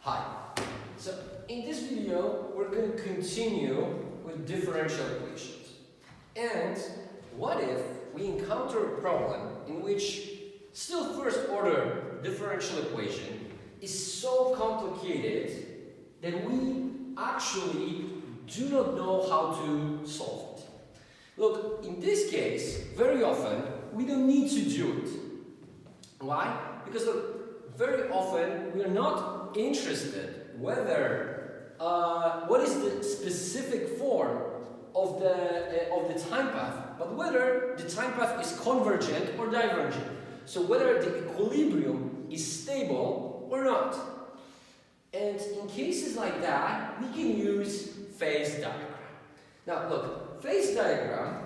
Hi. So in this video, we're going to continue with differential equations. And what if we encounter a problem in which still first order differential equation is so complicated that we actually do not know how to solve it? Look, in this case, very often, we don't need to do it. Why? Because look, very often we are not interested whether what is the specific form of the time path, but whether the time path is convergent or divergent. So whether the equilibrium is stable or not. And in cases like that, we can use phase diagram. Now look, phase diagram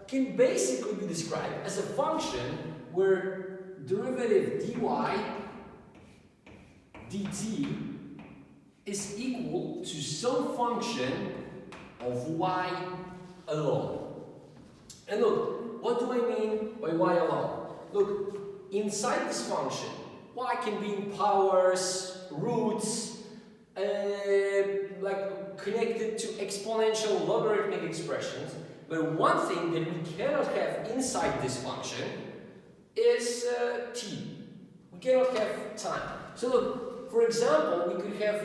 can basically be described as a function where derivative dy dt is equal to some function of y alone. And look, what do I mean by y alone? Look, inside this function, y can be in powers, roots, like connected to exponential logarithmic expressions. But one thing that we cannot have inside this function is t. We cannot have time. So look, for example, we could have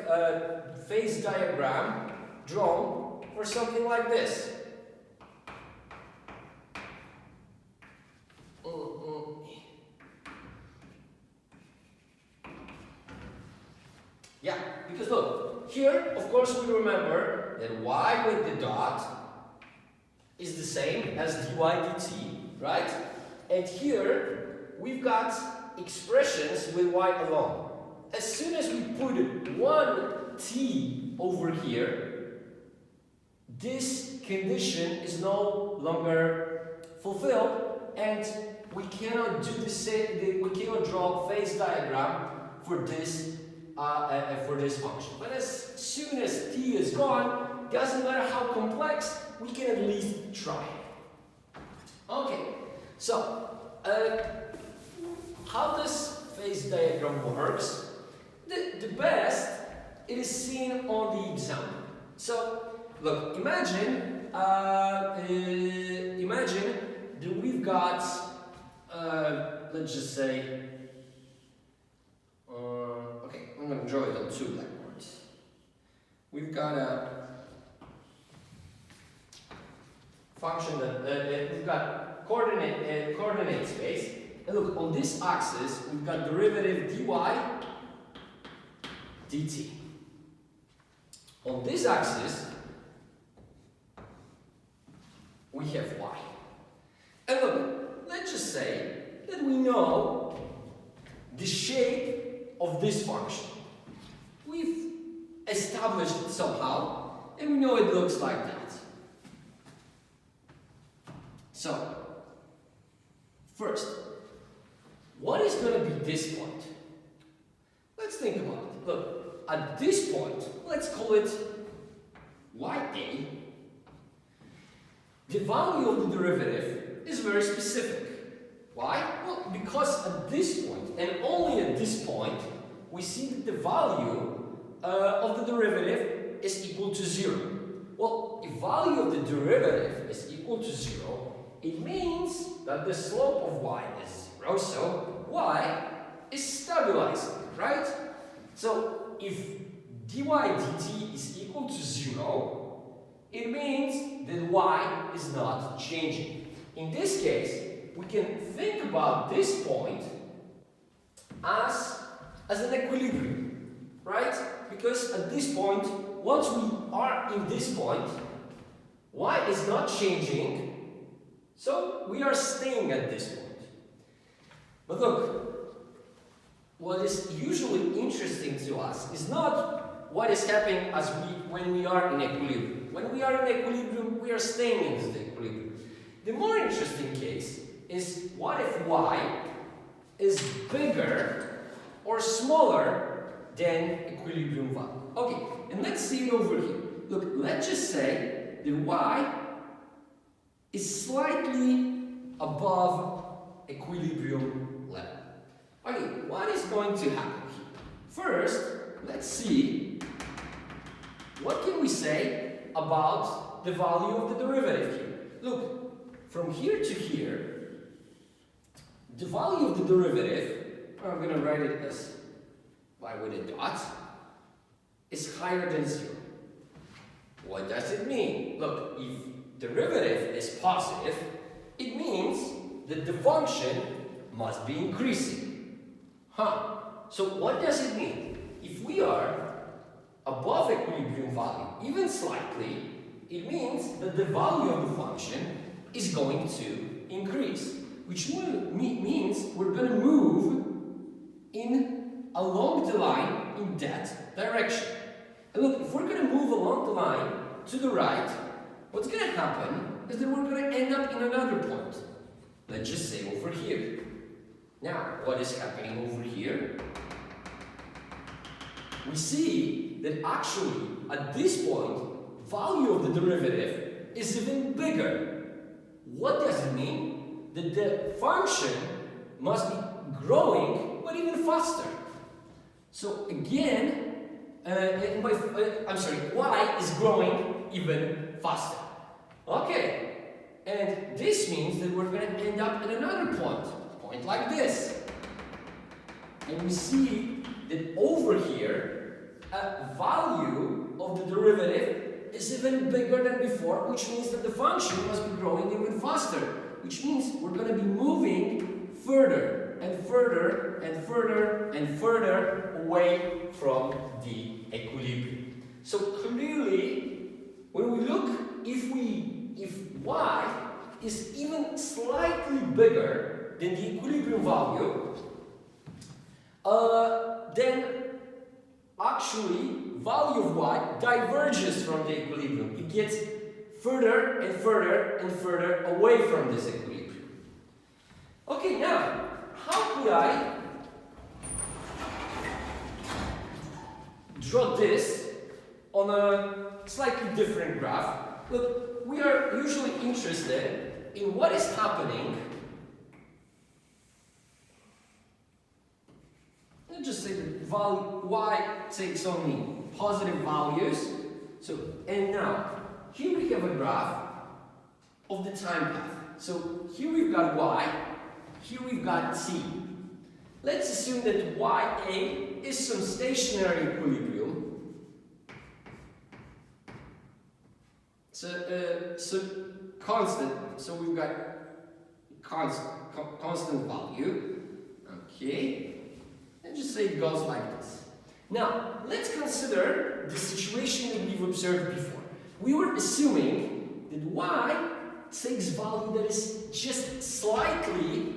a phase diagram drawn for something like this. Yeah, because look, here, of course, we remember that y with the dot is the same as dy dt, right? And here, we've got expressions with y alone. As soon as we put one t over here, this condition is no longer fulfilled, and we cannot do the same. We cannot draw a phase diagram for this function. But as soon as t is gone, doesn't matter how complex, we can at least try. Okay, so how this phase diagram works? The best it is seen on the example. So look, imagine that we've got let's just say I'm going to draw it on two blackboards. We've got a function that we've got coordinate space, and look, on this axis we've got derivative dy dt. On this axis we have y. And look, let's just say that we know the shape of this function. We've established it somehow, and we know it looks like that. So, first, what is going to be this point? Let's think about it. Look, at this point, let's call it ya. The value of the derivative is very specific. Why? Well, because at this point, and only at this point, we see that the value of the derivative is equal to 0. Well, if value of the derivative is equal to 0, it means that the slope of y is 0, so y is stabilizing, right? So if dy dt is equal to 0, it means that y is not changing. In this case, we can think about this point as an equilibrium, right? Because at this point, once we are in this point, y is not changing, so we are staying at this point. But look, what is usually interesting to us is not what is happening when we are in equilibrium. When we are in equilibrium, we are staying in the equilibrium. The more interesting case is what if y is bigger or smaller than equilibrium value. Okay, and let's see it over here. Look, let's just say that y is slightly above equilibrium level. Okay, what is going to happen here? First, let's see what can we say about the value of the derivative here. Look, from here to here, the value of the derivative, I'm going to write it as y with a dot, is higher than 0. What does it mean? Look, if derivative is positive, it means that the function must be increasing. So what does it mean? If we are above equilibrium value, even slightly, it means that the value of the function is going to increase, which means we're going to move along the line in that direction. And look, if we're going to move along the line to the right, what's going to happen is that we're going to end up in another point. Let's just say over here. Now, what is happening over here? We see that actually, at this point, value of the derivative is even bigger. What does it mean? That the function must be growing, but even faster. So again, y is growing even faster. Okay, and this means that we're going to end up at another point like this. And we see that over here, value of the derivative is even bigger than before, which means that the function must be growing even faster, which means we're going to be moving further and further and further and further away from the equilibrium. So clearly, when we look, if y is even slightly bigger than the equilibrium value, then actually value of y diverges from the equilibrium. It gets further and further and further away from this equilibrium. Okay, now, how could I draw this on a slightly different graph? Look, we are usually interested in what is happening. Let's just say that value y takes only positive values. So, and now, here we have a graph of the time path. So, here we've got y, here we've got t. Let's assume that ya is some stationary equilibrium. So constant. So we've got constant value. Okay. And just say it goes like this. Now, let's consider the situation that we've observed before. We were assuming that y takes value that is just slightly,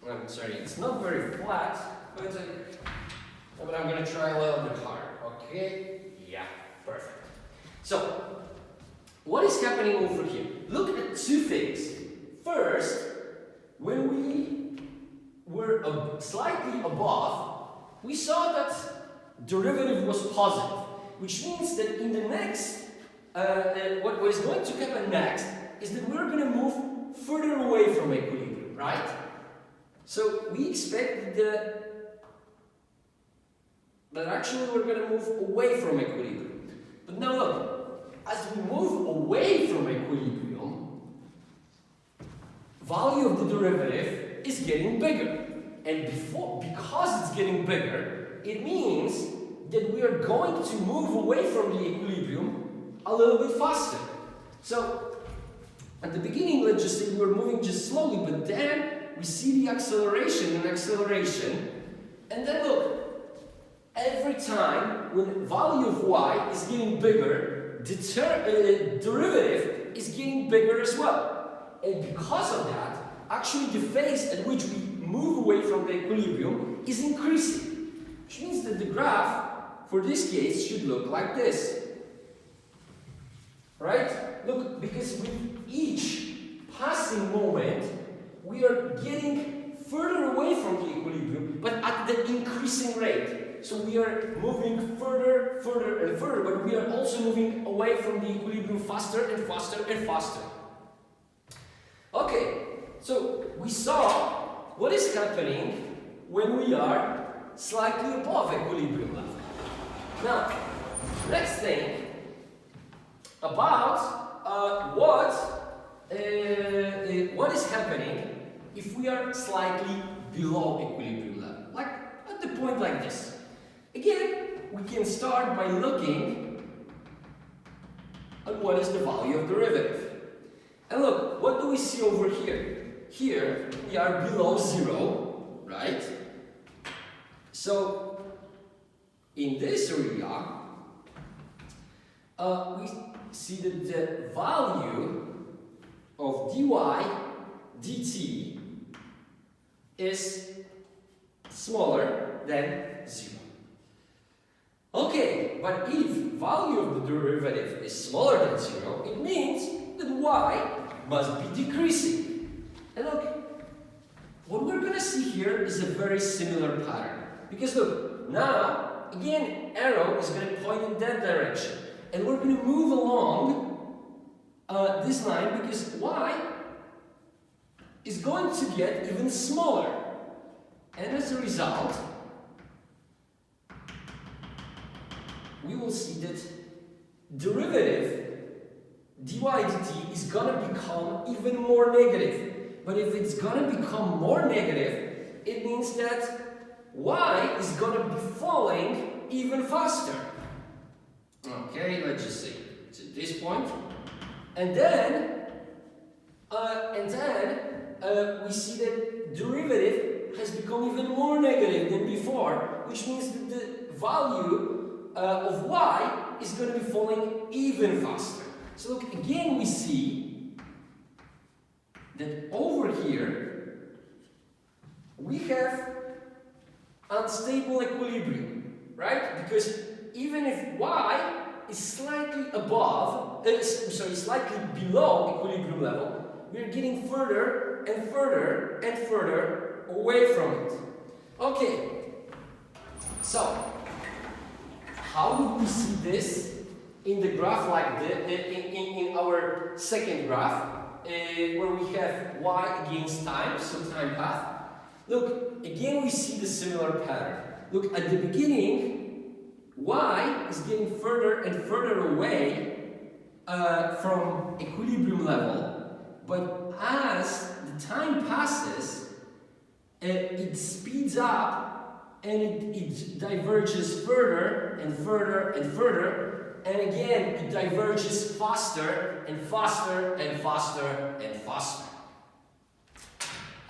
I'm sorry, it's not very flat, but I'm going to try a little bit harder. Okay? Yeah, perfect. So, what is happening over here? Look at two things. First, when we were slightly above, we saw that derivative was positive, which means that in the next, what is going to happen next is that we're going to move further away from equilibrium, right? So we expect that actually we're going to move away from equilibrium. But now look, as we move away from equilibrium, value of the derivative is getting bigger. And because it's getting bigger, it means that we are going to move away from the equilibrium a little bit faster. So, at the beginning, let's just say we were moving just slowly, but then we see the acceleration, and then look, every time when value of y is getting bigger, the derivative is getting bigger as well. And because of that, actually the phase at which we move away from the equilibrium is increasing, which means that the graph for this case should look like this. Right? Look, because with each passing moment, we are getting further away from the equilibrium, but at the increasing rate. So we are moving further, further, and further, but we are also moving away from the equilibrium faster and faster and faster. Okay, so we saw what is happening when we are slightly above equilibrium level. Now, let's think about what is happening if we are slightly below equilibrium level, like at the point like this. Again, we can start by looking at what is the value of derivative. And look, what do we see over here? Here, we are below 0, right? So, in this area, we see that the value of dy dt is smaller than 0. Okay, but if value of the derivative is smaller than 0, it means that y must be decreasing. And look, what we're going to see here is a very similar pattern. Because look, now, again, arrow is going to point in that direction. And we're going to move along this line because y is going to get even smaller. And as a result, we will see that derivative dy dt is going to become even more negative. But if it's going to become more negative, it means that y is going to be falling even faster. Okay, let's just say to this point. And then we see that derivative has become even more negative than before, which means that the value of y is going to be falling even faster. So look, again we see that over here we have unstable equilibrium, right? Because even if y is slightly above, slightly below equilibrium level, we're getting further and further and further away from it. Okay, so how would we see this in the graph like this, in our second graph, where we have y against time, so time path? Look, again we see the similar pattern. Look, at the beginning, y is getting further and further away from equilibrium level, but as the time passes, it speeds up and it diverges further and further and further, and again it diverges faster and faster and faster and faster.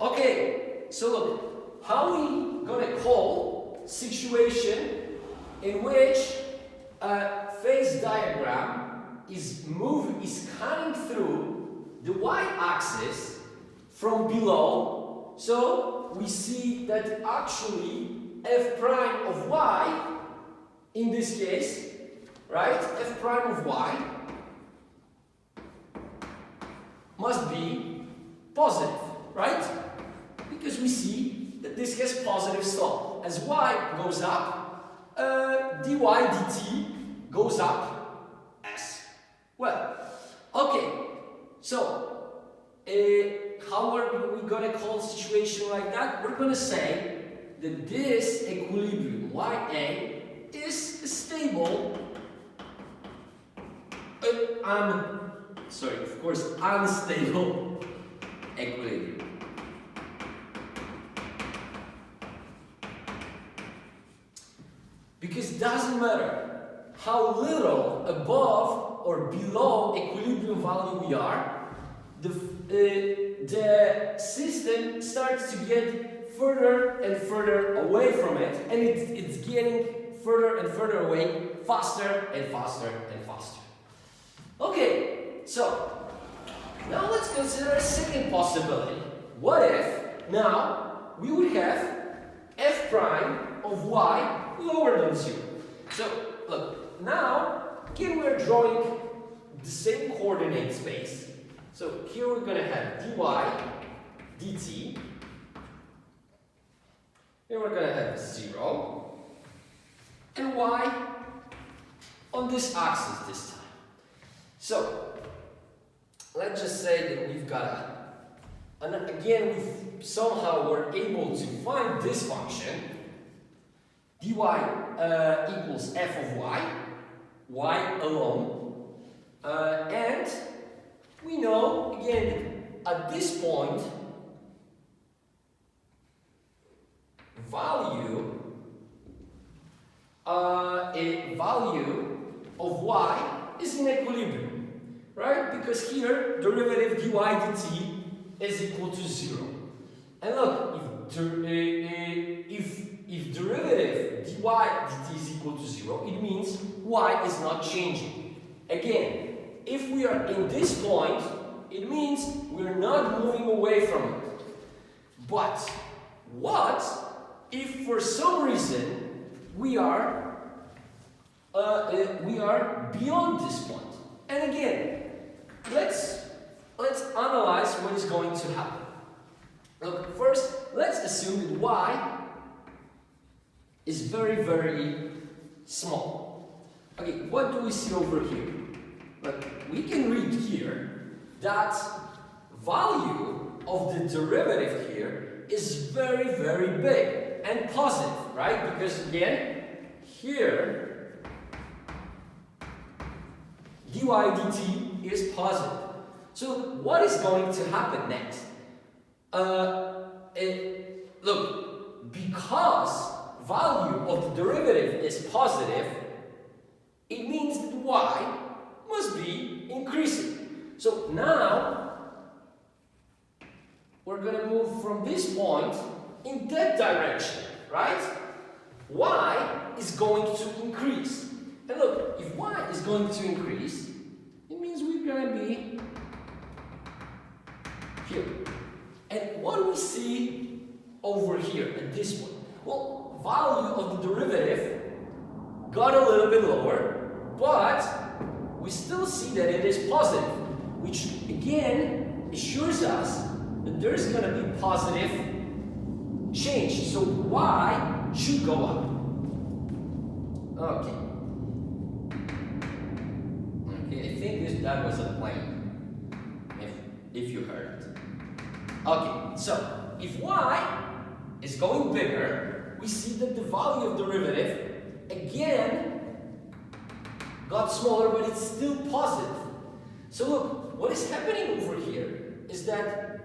Okay, so look, how are we gonna call situation in which a phase diagram is cutting through the y-axis from below? So we see that actually f prime of y, in this case, right, f prime of y must be positive, right? Because we see that this has positive slope. As y goes up, dy dt goes up as well. Okay, so how are we going to call a situation like that? We're going to say that this equilibrium ya is stable, unstable equilibrium. Because it doesn't matter how little above or below equilibrium value we are, the system starts to get further and further away from it, and it's getting further and further away, faster and faster and faster. Okay, so now let's consider a second possibility. What if now we would have f prime of y lower than 0? So look, now again we're drawing the same coordinate space. So here we're going to have dy dt, and we're going to have 0 and y on this axis this time. So let's just say that we've got And again, we somehow were able to find this function, dy equals f of y alone, and we know, again, at this point, a value of y is in equilibrium, right? Because here, derivative dy dt is equal to 0. And look, if derivative dy dt is equal to 0, it means y is not changing. Again, if we are in this point, it means we're not moving away from it. But what if for some reason we are beyond this point? And again, let's analyze what is going to happen. Look, first, let's assume that y is very, very small. Okay, what do we see over here? Look, we can read here that value of the derivative here is very, very big and positive, right? Because again, here, dy dt is positive. So what is going to happen next? Look, because value of the derivative is positive, it means that y must be increasing. So now, we're going to move from this point in that direction, right? Y is going to increase. And look, if y is going to increase, it means we're going to be here. And what do we see over here at this point? Well, value of the derivative got a little bit lower, but we still see that it is positive, which again assures us that there's going to be positive change. So y should go up. Okay. Okay, I think that was a plane, if you heard it. Okay, so if y is going bigger, we see that the value of derivative again got smaller, but it's still positive. So look, what is happening over here is that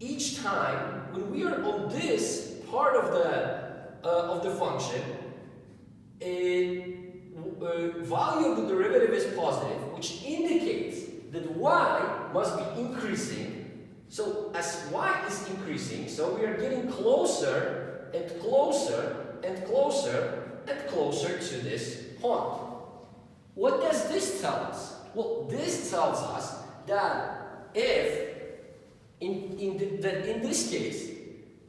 each time when we are on this part of the function, value of the derivative is positive, which indicates that y must be increasing. So as y is increasing, so we are getting closer and closer and closer and closer to this point. What does this tell us? Well, this tells us that if, in this case,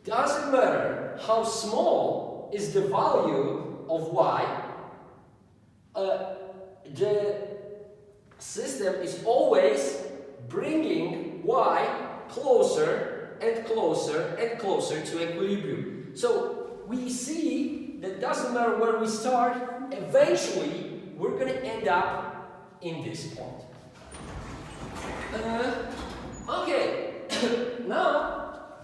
doesn't matter how small is the value of y, the system is always bringing y closer and closer and closer to equilibrium. So we see that doesn't matter where we start, eventually we're going to end up in this point. Okay, now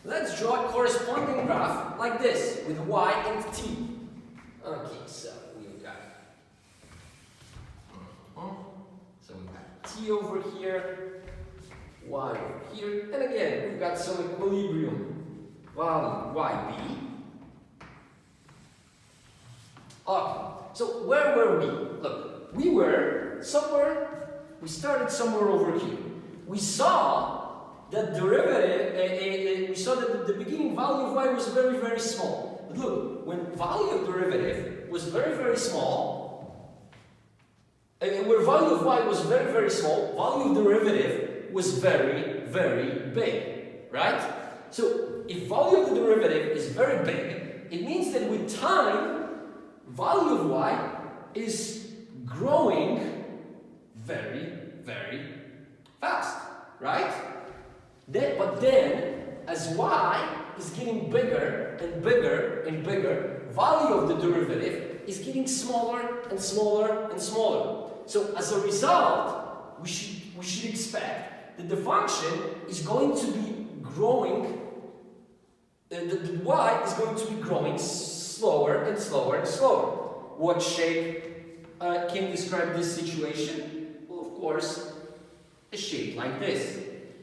let's draw a corresponding graph like this with y and t. Okay, so we've got t over here, y over here, and again we've got some equilibrium value yb. Okay, so where were we? Look, we started somewhere over here. We saw that derivative, we saw that the beginning value of y was very, very small. But look, when value of derivative was very, very small, where value of y was very, very small, value of derivative was very, very big, right? So if value of the derivative is very big, it means that with time, value of y is growing very, very fast, right? But then, as y is getting bigger and bigger and bigger, value of the derivative is getting smaller and smaller and smaller. So as a result, we should expect that the function is going to be growing, the y is going to be growing slower and slower and slower. What shape can describe this situation? Well, of course, a shape like this,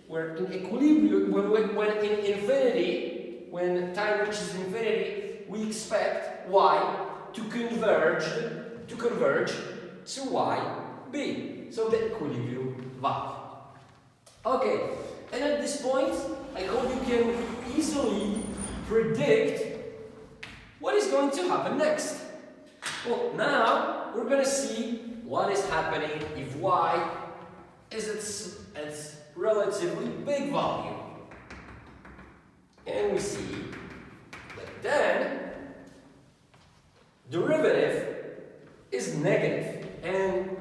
where in equilibrium, when in infinity, when time reaches infinity, we expect y to converge to yb. So the equilibrium value. Okay, and at this point, I hope you can easily predict what is going to happen next. Well, now we're going to see what is happening if y is its relatively big value. And we see that then derivative is negative, and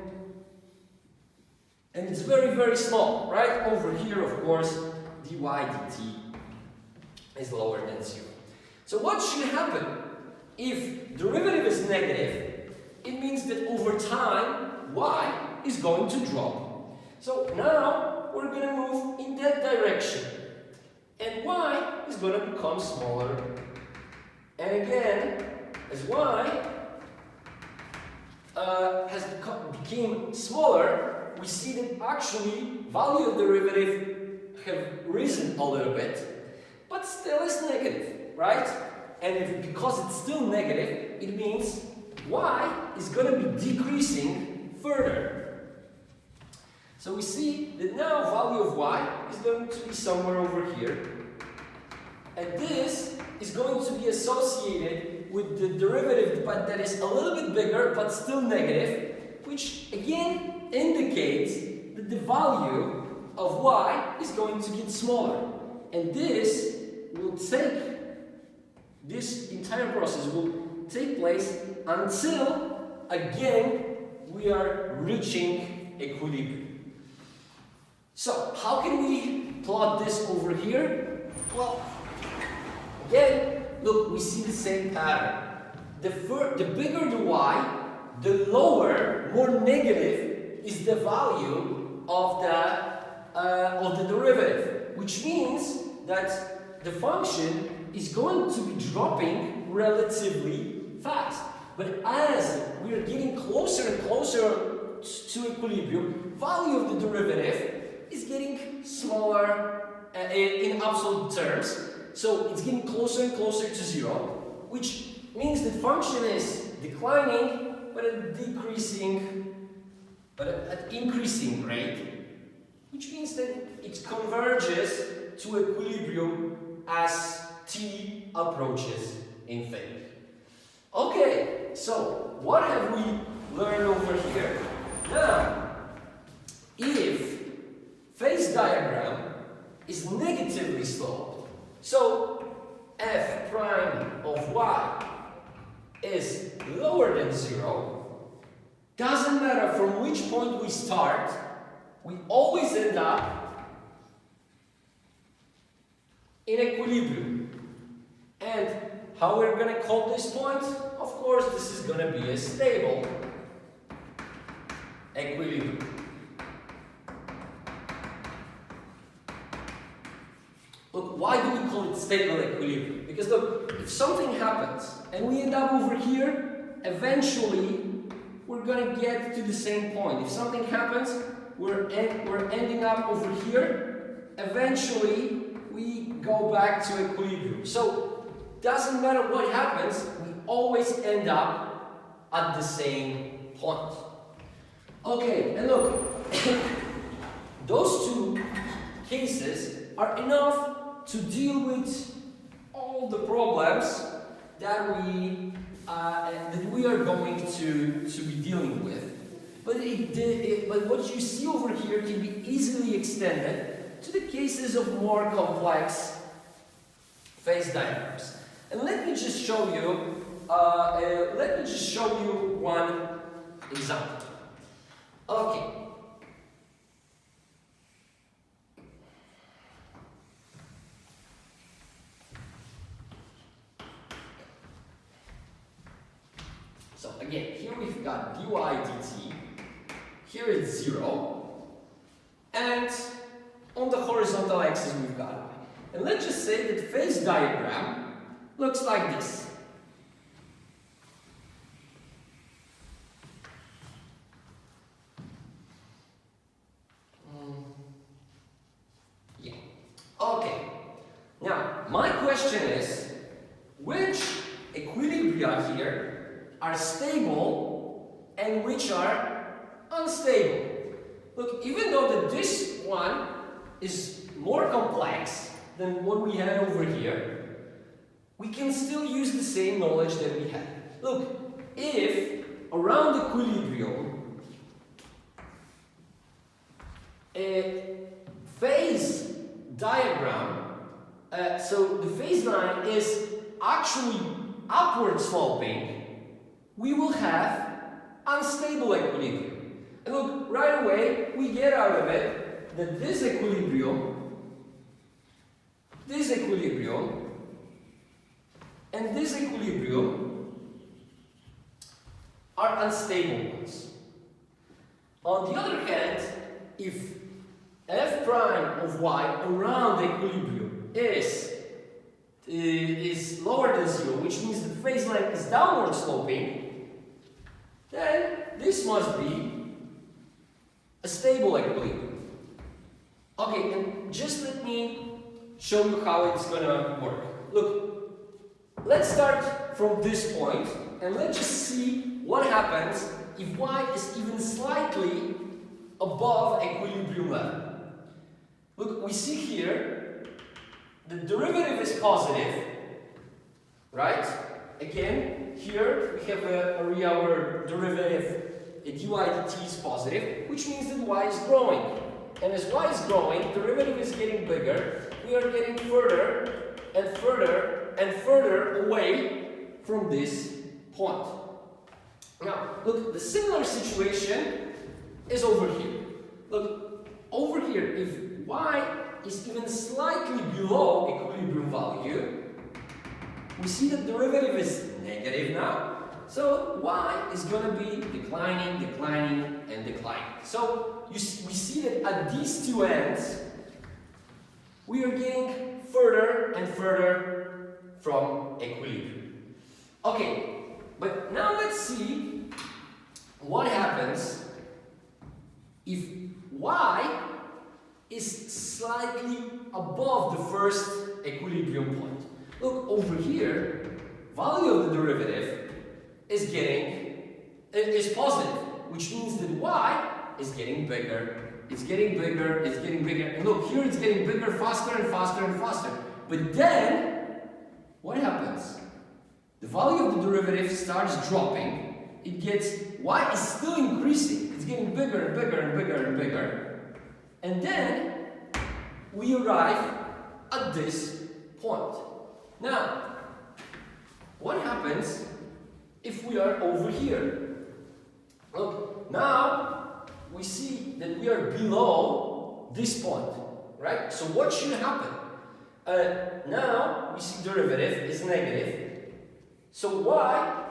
it's very, very small, right? Over here, of course, dy dt is lower than 0. So what should happen? If derivative is negative, it means that over time, y is going to drop. So now we're going to move in that direction. And y is going to become smaller. And again, as y became smaller, we see that actually value of derivative have risen a little bit, but still is negative, right? And because it's still negative, it means y is going to be decreasing further. So we see that now value of y is going to be somewhere over here. And this is going to be associated with the derivative, but that is a little bit bigger, but still negative, which again indicates that the value of y is going to get smaller. And this entire process will take place until, again, we are reaching equilibrium. So, how can we plot this over here? Well, again, look, we see the same pattern. The bigger the y, the lower, more negative is the value of the derivative, which means that the function is going to be dropping relatively fast. But as we are getting closer and closer to equilibrium, value of the derivative is getting smaller in absolute terms. So it's getting closer and closer to 0, which means the function is declining, but at increasing rate, which means that it converges to equilibrium as t approaches infinity. Okay, so what have we learned over here? Now, if phase diagram is negatively sloped, so f prime of y is lower than 0, doesn't matter from which point we start, we always end up in equilibrium. And how we're going to call this point? Of course, this is going to be a stable equilibrium. Look, why do we call it stable equilibrium? Because look, if something happens and we end up over here, eventually we're going to get to the same point. If something happens, we're ending up over here, eventually we go back to equilibrium. So, doesn't matter what happens, we always end up at the same point. Okay, and look, those two cases are enough to deal with all the problems that we are going to be dealing with. But what you see over here can be easily extended to the cases of more complex phase diagrams. And let me just show you one example. Okay. So again, here we've got dy dt. Here it's 0, and horizontal axis we've got y. And let's just say that phase diagram looks like this. Yeah. Okay. Now, my question is, which equilibria here are stable and which are unstable? Look, even though that this one is more complex than what we had over here, we can still use the same knowledge that we had. Look, if around equilibrium a phase diagram, so the phase line is actually upward sloping, we will have unstable equilibrium. And look, right away we get out of it that this equilibrium, and this equilibrium are unstable ones. On the other hand, if f prime of y around equilibrium is lower than 0, which means the phase line is downward sloping, then this must be a stable equilibrium. Okay, and just let me show you how it's gonna work. Look, let's start from this point and let's just see what happens if y is even slightly above equilibrium level. Look, we see here the derivative is positive, right? Again, here we have our derivative, dy dt is positive, which means that y is growing. And as y is growing, derivative is getting bigger. We are getting further and further and further away from this point. Now, look, the similar situation is over here. Look, over here, if y is even slightly below equilibrium value, we see that derivative is negative now. So y is going to be declining, declining, and declining. So we see that at these two ends, we are getting further and further from equilibrium. Okay, but now let's see what happens if y is slightly above the first equilibrium point. Look, over here, value of the derivative is positive, which means that y is getting bigger. It's getting bigger, it's getting bigger. And look, here it's getting bigger faster and faster and faster. But then, what happens? The value of the derivative starts dropping. It gets, y is still increasing. It's getting bigger and bigger and bigger and bigger. And then, we arrive at this point. Now, what happens if we are over here? Look, now we see that we are below this point, right? So what should happen? Now we see derivative is negative. So y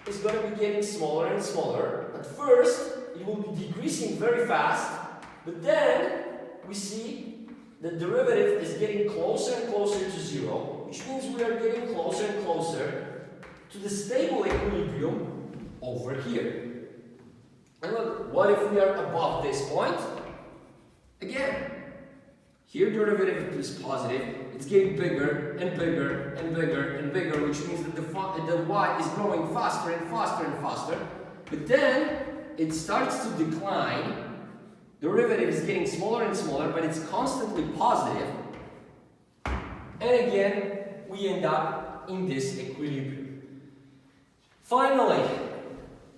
is going to be getting smaller and smaller. At first, it will be decreasing very fast, but then we see the derivative is getting closer and closer to 0, which means we are getting closer and closer to the stable equilibrium over here. And look, what if we are above this point? Again, here derivative is positive, it's getting bigger and bigger and bigger and bigger, which means that the y is growing faster and faster and faster. But then it starts to decline. Derivative is getting smaller and smaller, but it's constantly positive. And again, we end up in this equilibrium. Finally,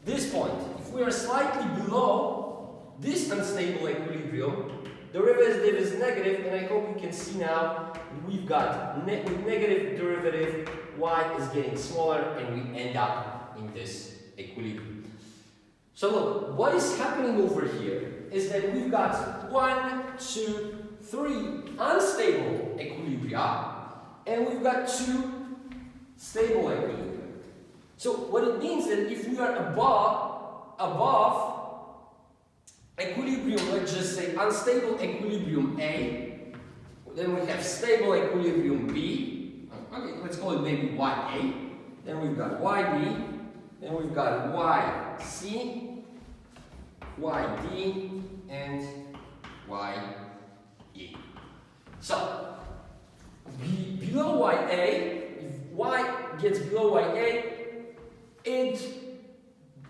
this point, if we are slightly below this unstable equilibrium, derivative is negative, and I hope you can see now we've got with negative derivative, y is getting smaller, and we end up in this equilibrium. So look, what is happening over here is that we've got 1, 2, 3 unstable equilibria, and we've got 2 stable equilibria. So what it means that if we are above equilibrium, let's just say unstable equilibrium A, then we have stable equilibrium B. Okay, let's call it maybe YA. Then we've got YB. Then we've got YC, YD, and YE. So, below YA, if Y gets below YA, it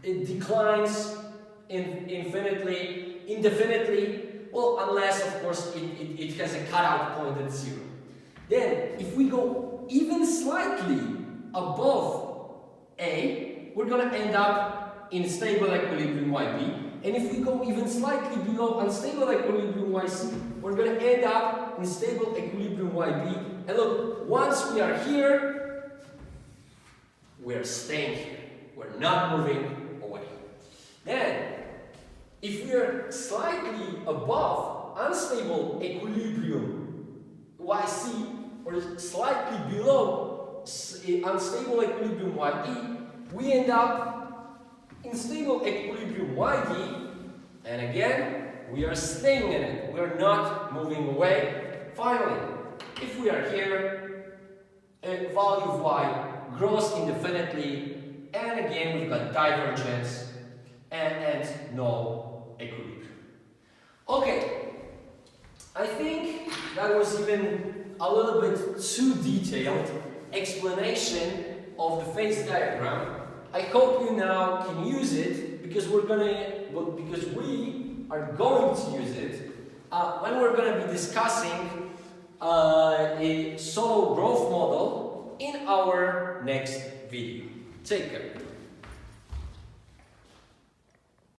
declines indefinitely, well, unless of course it has a cutout point at 0. Then, if we go even slightly above A, we're going to end up in stable equilibrium YB. And if we go even slightly below unstable equilibrium YC, we're going to end up in stable equilibrium YB. And look, once we are here, we're staying here. We're not moving away. Then, if we are slightly above unstable equilibrium YC, or slightly below unstable equilibrium YE, we end up in stable equilibrium YD, and again, we are staying in it. We are not moving away. Finally, if we are here, a value of Y grows indefinitely, and again, we've got divergence and no equilibrium. Okay, I think that was even a little bit too detailed explanation of the phase diagram. I hope you now can use it because we are going to use it when we're going to be discussing a solo growth model in our next video. Take care.